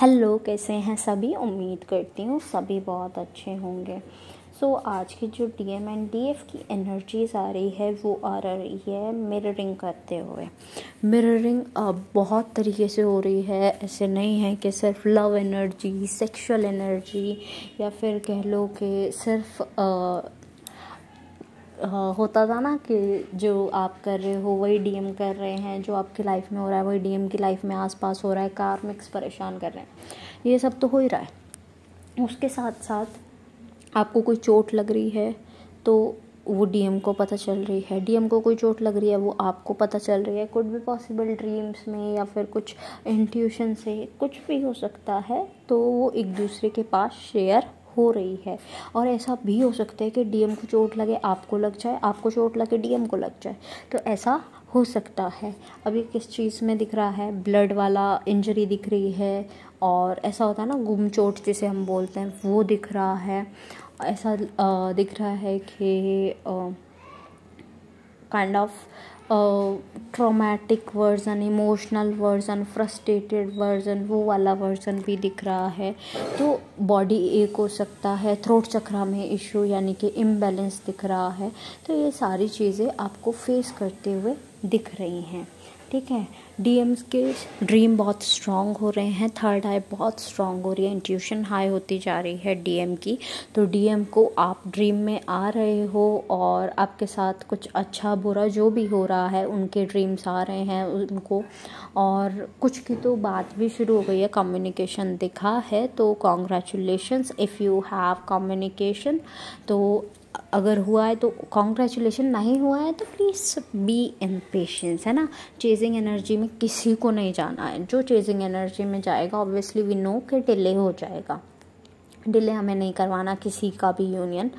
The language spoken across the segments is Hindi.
हेलो, कैसे हैं सभी। उम्मीद करती हूँ सभी बहुत अच्छे होंगे। आज की जो डीएम एंड डीएफ की एनर्जीज आ रही है वो आ रही है मिररिंग करते हुए। मिररिंग बहुत तरीके से हो रही है। ऐसे नहीं है कि सिर्फ लव एनर्जी, सेक्सुअल एनर्जी, या फिर कह लो कि सिर्फ होता था ना कि जो आप कर रहे हो वही डीएम कर रहे हैं, जो आपकी लाइफ में हो रहा है वही डीएम की लाइफ में आसपास हो रहा है, कार्मिक्स परेशान कर रहे हैं। ये सब तो हो ही रहा है। उसके साथ साथ आपको कोई चोट लग रही है तो वो डीएम को पता चल रही है, डीएम को कोई चोट लग रही है वो आपको पता चल रही है। कुड भी पॉसिबल ड्रीम्स में या फिर कुछ इंट्यूशन से कुछ भी हो सकता है, तो वो एक दूसरे के पास शेयर हो रही है। और ऐसा भी हो सकता है कि डीएम को चोट लगे आपको लग जाए, आपको चोट लगे डीएम को लग जाए, तो ऐसा हो सकता है। अभी किस चीज़ में दिख रहा है, ब्लड वाला इंजरी दिख रही है, और ऐसा होता है ना गुम चोट जिसे हम बोलते हैं, वो दिख रहा है। ऐसा दिख रहा है कि kind of traumatic version, emotional version, frustrated version, वो वाला वर्जन भी दिख रहा है। तो बॉडी एक हो सकता है, थ्रोट चक्रा में इशू यानी कि इम्बैलेंस दिख रहा है। तो ये सारी चीज़ें आपको फेस करते हुए दिख रही हैं, ठीक है। डीएम्स के ड्रीम बहुत स्ट्रॉन्ग हो रहे हैं, थर्ड आई बहुत स्ट्रॉन्ग हो रही है, इंट्यूशन हाई होती जा रही है डीएम की। तो डीएम को आप ड्रीम में आ रहे हो और आपके साथ कुछ अच्छा बुरा जो भी हो रहा है उनके ड्रीम्स आ रहे हैं उनको, और कुछ की तो बात भी शुरू हो गई है, कम्युनिकेशन दिखा है। तो congratulations if you have communication. तो अगर हुआ है तो कॉन्ग्रेचुलेशन, नहीं हुआ है तो प्लीज़ बी इन पेशेंस, है ना। चेजिंग एनर्जी में किसी को नहीं जाना है। जो चेजिंग एनर्जी में जाएगा ऑब्वियसली वी नो कि डिले हो जाएगा। डिले हमें नहीं करवाना किसी का भी यूनियन।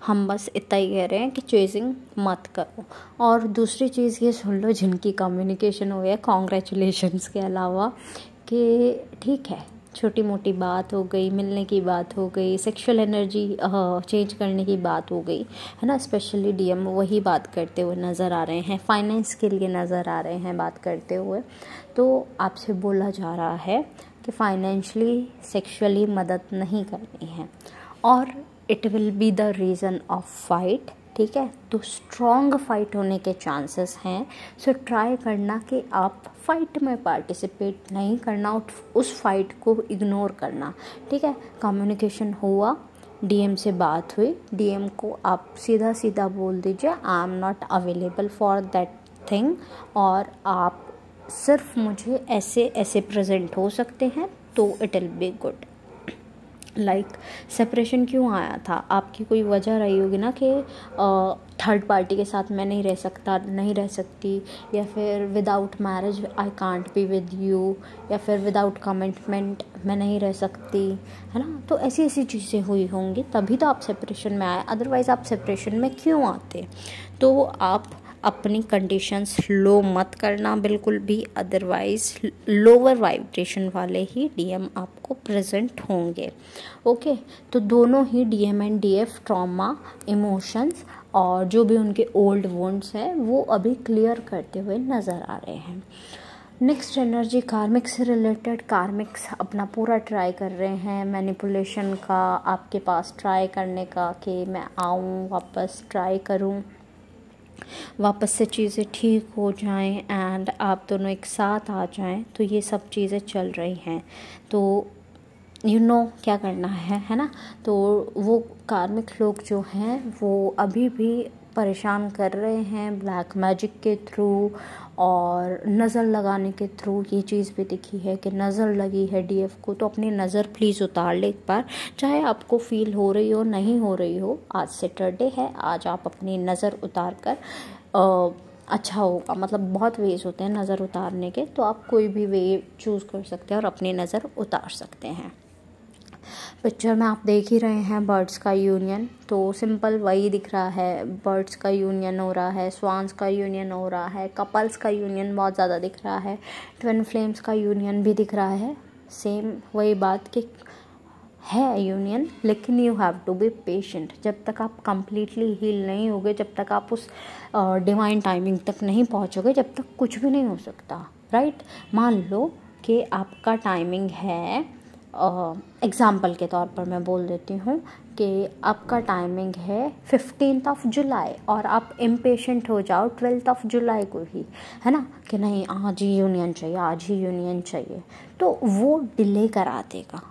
हम बस इतना ही कह रहे हैं कि चेजिंग मत करो। और दूसरी चीज़ ये सुन लो, जिनकी कम्युनिकेशन हो गया कॉन्ग्रेचुलेशंस के अलावा, कि ठीक है छोटी मोटी बात हो गई, मिलने की बात हो गई, सेक्सुअल एनर्जी चेंज करने की बात हो गई, है ना। स्पेशली डीएम वही बात करते हुए नज़र आ रहे हैं, फाइनेंस के लिए नज़र आ रहे हैं बात करते हुए। तो आपसे बोला जा रहा है कि फाइनेंशियली सेक्सुअली मदद नहीं करनी है, और it will be the reason of fight, ठीक है। तो स्ट्रॉन्ग फाइट होने के चांसेस हैं। सो ट्राई करना कि आप फाइट में पार्टिसिपेट नहीं करना, उस फाइट को इग्नोर करना, ठीक है। कम्युनिकेशन हुआ, डीएम से बात हुई, डीएम को आप सीधा सीधा बोल दीजिए I am not available for that thing, और आप सिर्फ मुझे ऐसे ऐसे प्रेजेंट हो सकते हैं, तो it will be good. Like separation क्यों आया था, आपकी कोई वजह रही होगी ना कि थर्ड पार्टी के साथ मैं नहीं रह सकता, नहीं रह सकती, या फिर without marriage I can't be with you, या फिर विदाउट कमिटमेंट मैं नहीं रह सकती, है ना। तो ऐसी ऐसी चीज़ें हुई होंगी, तभी तो आप सेपरेशन में आए, अदरवाइज़ आप सेपरेशन में क्यों आते। तो आप अपनी कंडीशंस लो मत करना बिल्कुल भी, अदरवाइज़ लोअर वाइब्रेशन वाले ही डीएम आपको प्रेजेंट होंगे। ओके, तो दोनों ही DM and DF trauma, emotions और जो भी उनके ओल्ड वुंड्स हैं वो अभी क्लियर करते हुए नज़र आ रहे हैं। नेक्स्ट एनर्जी कार्मिक्स से रिलेटेड। कार्मिक्स अपना पूरा ट्राई कर रहे हैं मैनिपुलेशन का, आपके पास ट्राई करने का कि मैं आऊँ वापस ट्राई करूँ, वापस से चीज़ें ठीक हो जाएं एंड आप दोनों एक साथ आ जाएं। तो ये सब चीज़ें चल रही हैं, तो यू नो क्या करना है ना। तो वो कार्मिक लोग जो हैं वो अभी भी परेशान कर रहे हैं ब्लैक मैजिक के थ्रू और नज़र लगाने के थ्रू। ये चीज़ भी दिखी है कि नज़र लगी है डीएफ को, तो अपनी नज़र प्लीज़ उतार ले एक बार, चाहे आपको फील हो रही हो नहीं हो रही हो। आज सैटरडे है, आज आप अपनी नज़र उतार कर अच्छा होगा। मतलब बहुत वेज होते हैं नज़र उतारने के, तो आप कोई भी वे चूज़ कर सकते हैं और अपनी नज़र उतार सकते हैं। पिक्चर में आप देख ही रहे हैं बर्ड्स का यूनियन, तो सिंपल वही दिख रहा है, बर्ड्स का यूनियन हो रहा है, स्वान्स का यूनियन हो रहा है, कपल्स का यूनियन बहुत ज़्यादा दिख रहा है, ट्विन फ्लेम्स का यूनियन भी दिख रहा है। सेम वही बात कि है यूनियन, लेकिन you have to be patient. जब तक आप कंप्लीटली हील नहीं होगे, जब तक आप उस डिवाइन टाइमिंग तक नहीं पहुंचोगे, जब तक कुछ भी नहीं हो सकता, राइट। मान लो कि आपका टाइमिंग है एग्ज़ाम्पल के तौर पर मैं बोल देती हूँ कि आपका टाइमिंग है 15 जुलाई और आप इम्पेशेंट हो जाओ 12 जुलाई को ही, है ना, कि नहीं आज ही यूनियन चाहिए, आज ही यूनियन चाहिए, तो वो डिले करा देगा,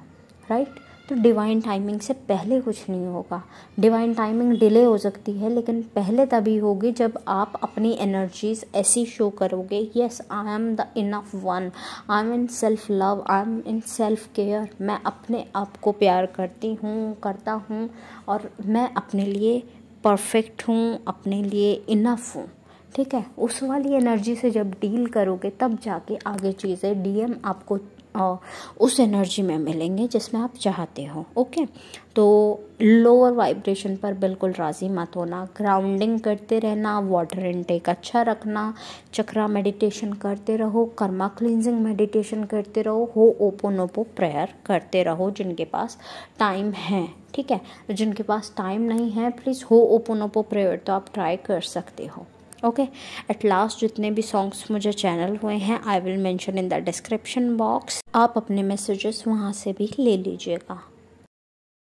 राइट। तो डिवाइन टाइमिंग से पहले कुछ नहीं होगा। डिवाइन टाइमिंग डिले हो सकती है लेकिन पहले तभी होगी जब आप अपनी एनर्जीज ऐसी शो करोगे, yes I am the enough one, I am in self love, I am in self care, मैं अपने आप को प्यार करता हूँ और मैं अपने लिए परफेक्ट हूँ, अपने लिए इनफ हूँ, ठीक है। उस वाली एनर्जी से जब डील करोगे तब जाके आगे चीज़ें डीएम आपको उस एनर्जी में मिलेंगे जिसमें आप चाहते हो, ओके। तो लोअर वाइब्रेशन पर बिल्कुल राज़ी मत होना, ग्राउंडिंग करते रहना, वाटर इनटेक अच्छा रखना, चक्रा मेडिटेशन करते रहो, कर्मा क्लींजिंग मेडिटेशन करते रहो, हो ओपोनोपो प्रेयर करते रहो जिनके पास टाइम है, ठीक है। जिनके पास टाइम नहीं है प्लीज़ हो ओपोनोपो प्रेयर तो आप ट्राई कर सकते हो, ओके। एट लास्ट जितने भी सॉन्ग्स मुझे चैनल हुए हैं I will mention in the description box, आप अपने मैसेजेस वहाँ से भी ले लीजिएगा।